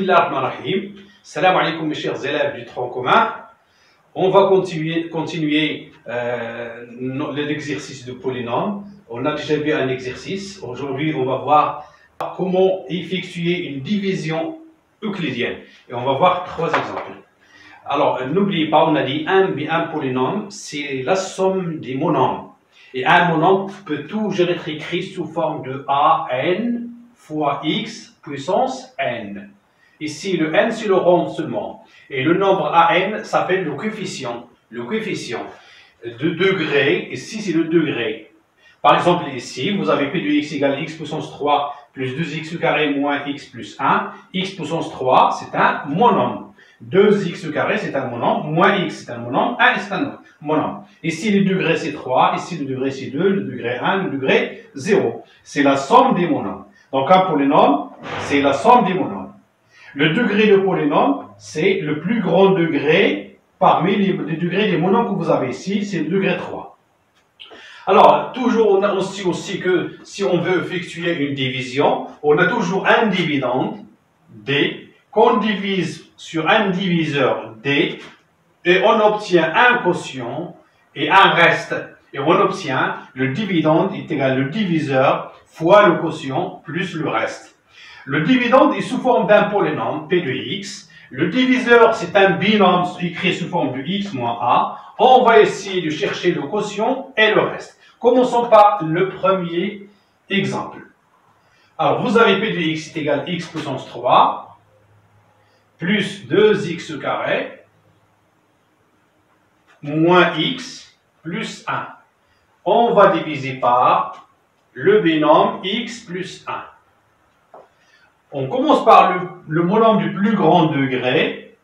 Bismillah ar-Rahman ar-Rahim. Salam alaikum mes chers élèves du tronc commun. On va continuer l'exercice de polynôme. On a déjà vu un exercice. Aujourd'hui, on va voir comment effectuer une division euclidienne. Et on va voir trois exemples. Alors, n'oubliez pas, on a dit un polynôme, c'est la somme des monômes. Et un monôme peut toujours être écrit sous forme de an fois x puissance n. Ici, le n, c'est le rond seulement. Et le nombre an s'appelle le coefficient. Le coefficient de degré, ici, c'est le degré. Par exemple, ici, vous avez p de x égale x puissance 3 plus 2x au carré moins x plus 1. X puissance 3, c'est un monôme. 2x au carré, c'est un monôme. Moins x, c'est un monôme. 1, c'est un monôme. Ici, le degré, c'est 3. Ici, le degré, c'est 2. Le degré 1, le degré 0. C'est la somme des monômes. Donc, un polynôme, c'est la somme des monômes. Le degré de polynôme, c'est le plus grand degré parmi les degrés des monômes que vous avez ici. C'est le degré 3. Alors, toujours, on a aussi que si on veut effectuer une division, on a toujours un dividende, d, qu'on divise sur un diviseur d, et on obtient un quotient et un reste. Et on obtient le dividende est égal le diviseur fois le quotient plus le reste. Le dividende est sous forme d'un polynôme, p de x. Le diviseur, c'est un binôme écrit sous forme de x moins a. On va essayer de chercher le quotient et le reste. Commençons par le premier exemple. Alors, vous avez p de x est égal x puissance 3 plus 2x au carré moins x plus 1. On va diviser par le binôme x plus 1. On commence par le monôme du plus grand degré,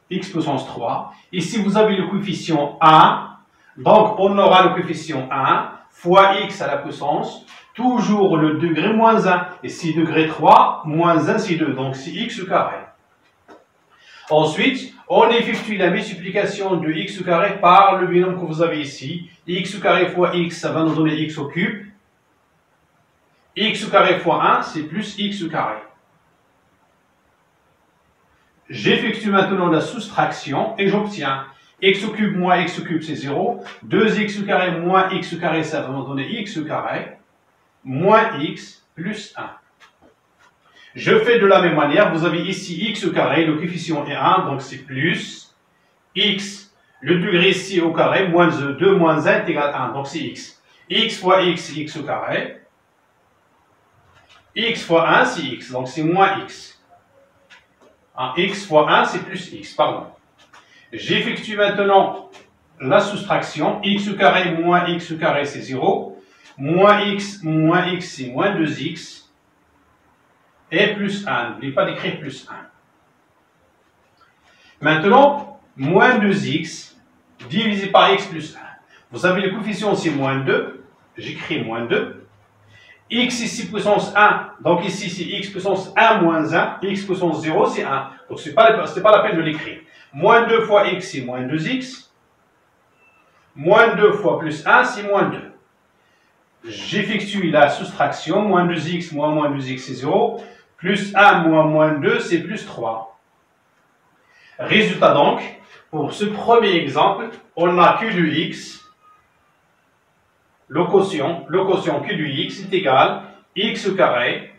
x puissance 3. Ici, vous avez le coefficient 1. Donc, on aura le coefficient 1 fois x à la puissance, toujours le degré moins 1. Ici, degré 3, moins 1, c'est 2. Donc, c'est x au carré. Ensuite, on effectue la multiplication de x au carré par le binôme que vous avez ici. X au carré fois x, ça va nous donner x au cube. X au carré fois 1, c'est plus x au carré. J'effectue maintenant la soustraction et j'obtiens x au cube moins x au cube, c'est 0. 2x au carré moins x au carré, ça va nous donner x au carré. Moins x plus 1. Je fais de la même manière, vous avez ici x au carré, le coefficient est 1, donc c'est plus x, le degré ici au carré, moins 2 moins 1 est égal à 1, donc c'est x. X fois x, c'est x au carré. X fois 1, c'est x, donc c'est moins x. X fois 1, c'est plus x, pardon. J'effectue maintenant la soustraction, x au carré moins x au carré, c'est 0. Moins x, c'est moins 2x. Et plus 1. N'oubliez pas d'écrire plus 1. Maintenant, moins 2x divisé par x plus 1. Vous avez le coefficient, c'est moins 2. J'écris moins 2. X ici puissance 1. Donc ici, c'est x puissance 1 moins 1. X puissance 0, c'est 1. Donc ce n'est pas la peine de l'écrire. Moins 2 fois x, c'est moins 2x. Moins 2 fois plus 1, c'est moins 2. J'effectue la soustraction. Moins 2x moins 2x, c'est 0. Plus 1 moins 2, c'est plus 3. Résultat donc, pour ce premier exemple, on a q de x, le quotient q de x est égal x au carré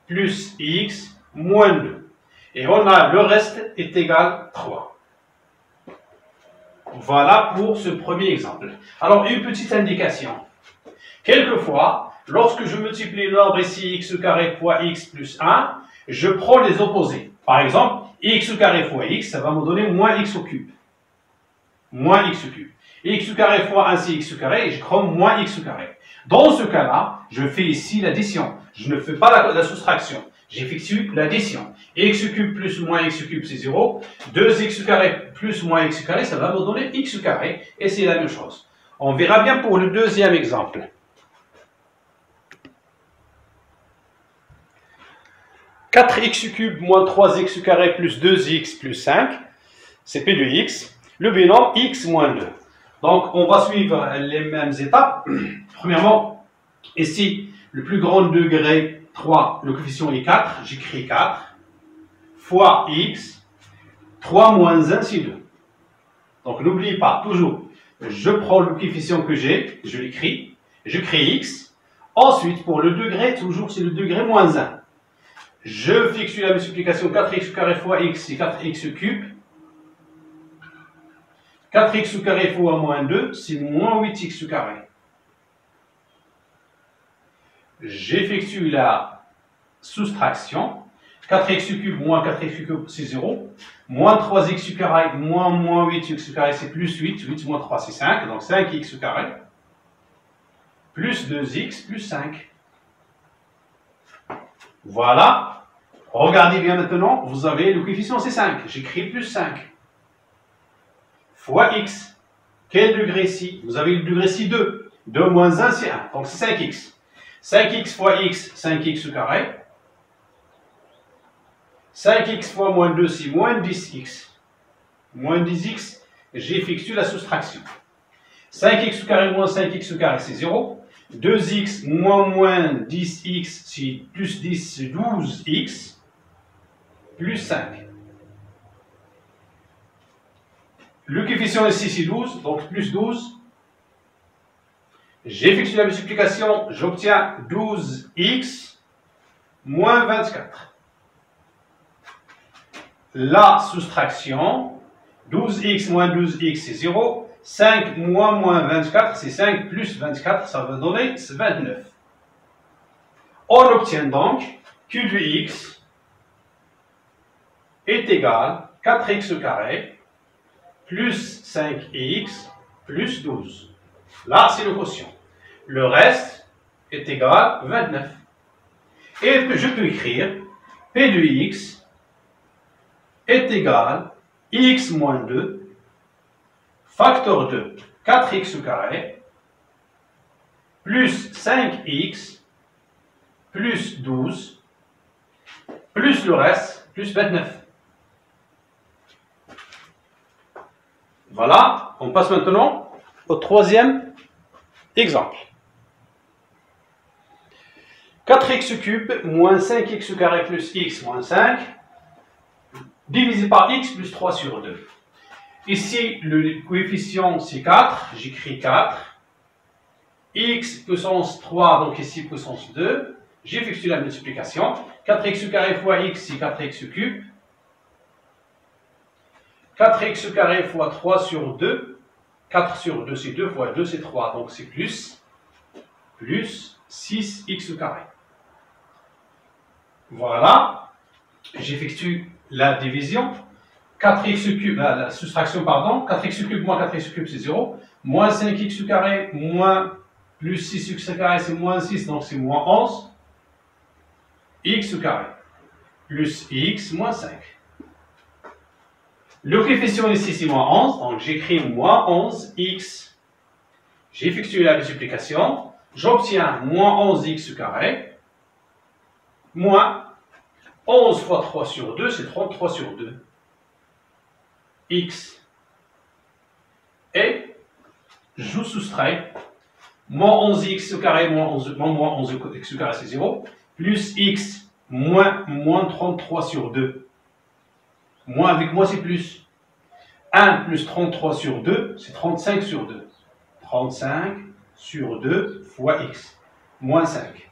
plus x moins 2. Et on a le reste est égal 3. Voilà pour ce premier exemple. Alors, une petite indication. Quelquefois, lorsque je multiplie le nombre ici x au carré fois x plus 1, je prends les opposés. Par exemple, x au carré fois x, ça va me donner moins x au cube. Moins x au cube. X au carré fois 1, c'est x au carré, et je prends moins x au carré. Dans ce cas-là, je fais ici l'addition. Je ne fais pas la soustraction. J'effectue l'addition. X au cube plus moins x au cube, c'est 0. 2x au carré plus moins x au carré, ça va me donner x au carré, et c'est la même chose. On verra bien pour le deuxième exemple. 4x au cube moins 3x au carré plus 2x plus 5, c'est p de x, le binôme x moins 2. Donc, on va suivre les mêmes étapes. Premièrement, ici, le plus grand degré 3, le coefficient est 4, j'écris 4, fois x, 3 moins 1, c'est 2. Donc n'oubliez pas, toujours, je prends le coefficient que j'ai, je l'écris, je crée x. Ensuite, pour le degré, toujours c'est le degré moins 1. Je fixe la multiplication 4x au carré fois x, c'est 4x cube. 4x au carré fois moins 2, c'est moins 8x au carré. J'effectue la soustraction. 4x cube moins 4x cube, c'est 0. Moins 3x carré moins 8x carré, c'est plus 8. 8 moins 3, c'est 5. Donc 5x carré. Plus 2x plus 5. Voilà. Regardez bien maintenant. Vous avez le coefficient, c'est 5. J'écris plus 5. Fois x. Quel degré ici? Vous avez le degré ici 2. 2 moins 1, c'est 1. Donc c'est 5x. 5x fois x, 5x au carré. 5x fois moins 2, c'est moins 10x. Moins 10x, j'effectue la soustraction. 5x au carré moins 5x au carré, c'est 0. 2x moins 10x, c'est plus 10, c'est 12x. Plus 5. Le coefficient ici, c'est 12, donc plus 12. J'effectue la multiplication, j'obtiens 12x moins 24. La soustraction, 12x moins 12x, c'est 0. 5 moins 24, c'est 5 plus 24, ça va donner 29. On obtient donc que de x est égal à 4x au carré plus 5x plus 12. Là, c'est le quotient. Le reste est égal à 29. Et je peux écrire P de x est égal à x moins 2 facteur de 4x au carré plus 5x plus 12 plus le reste plus 29. Voilà, on passe maintenant au troisième exemple. 4x cube moins 5x au carré plus x moins 5 divisé par x plus 3 sur 2. Ici, le coefficient c'est 4, j'écris 4. X puissance 3, donc ici puissance 2. J'effectue la multiplication. 4x au carré fois x, c'est 4x cube. 4x au carré fois 3 sur 2. 4 sur 2, c'est 2 fois 2, c'est 3. Donc c'est plus 6x au carré. Voilà. J'effectue la division. 4x cube, la soustraction, pardon. 4x cube moins 4x cube, c'est 0. Moins 5x au carré moins plus 6x au carré, c'est moins 6, donc c'est moins 11. X au carré. Plus x moins 5. Le coefficient ici, c'est moins 11, donc j'écris moins 11x. J'effectue la multiplication. J'obtiens moins 11x au carré. Moins 11 fois 3 sur 2, c'est 33 sur 2. X. Et je soustrais moins 11x au carré moins 11x au carré, c'est 0. Plus x moins 33 sur 2. Moins avec moi, c'est plus. 1 plus 33 sur 2, c'est 35 sur 2. 35 sur 2 fois x. Moins 5.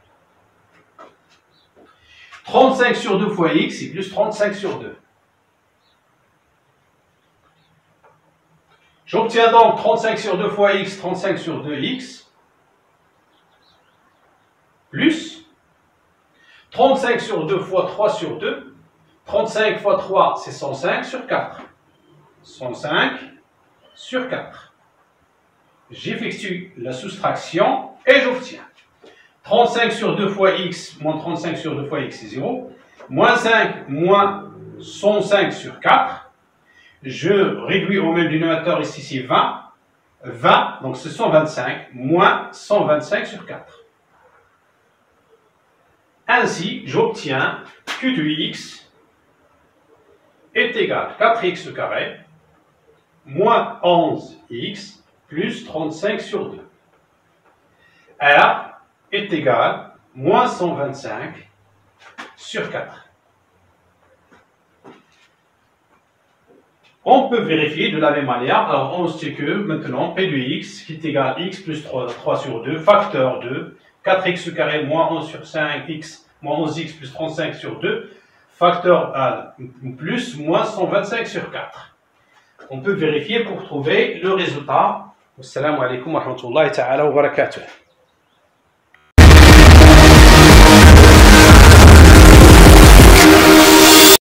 35 sur 2 fois x, c'est plus 35 sur 2. J'obtiens donc 35 sur 2 fois x, 35 sur 2x, plus 35 sur 2 fois 3 sur 2. 35 fois 3, c'est 105 sur 4. 105 sur 4. J'effectue la soustraction et j'obtiens 35 sur 2 fois x moins 35 sur 2 fois x, c'est 0. Moins 5 moins 105 sur 4. Je réduis au même dénominateur, ici c'est 20. 20, donc c'est 125, moins 125 sur 4. Ainsi, j'obtiens que de x est égal à 4x au carré, moins 11x, plus 35 sur 2. R est égal à moins 125 sur 4. On peut vérifier de la même manière. Alors, on sait que maintenant, P de x qui est égal à x plus 3 sur 2, facteur 2, 4x au carré moins 11 sur 5x moins 11x plus 35 sur 2, facteur plus moins 125 sur 4. On peut vérifier pour trouver le résultat. Assalamu alaikum wa rahmatullahi ta'ala wa barakatuh.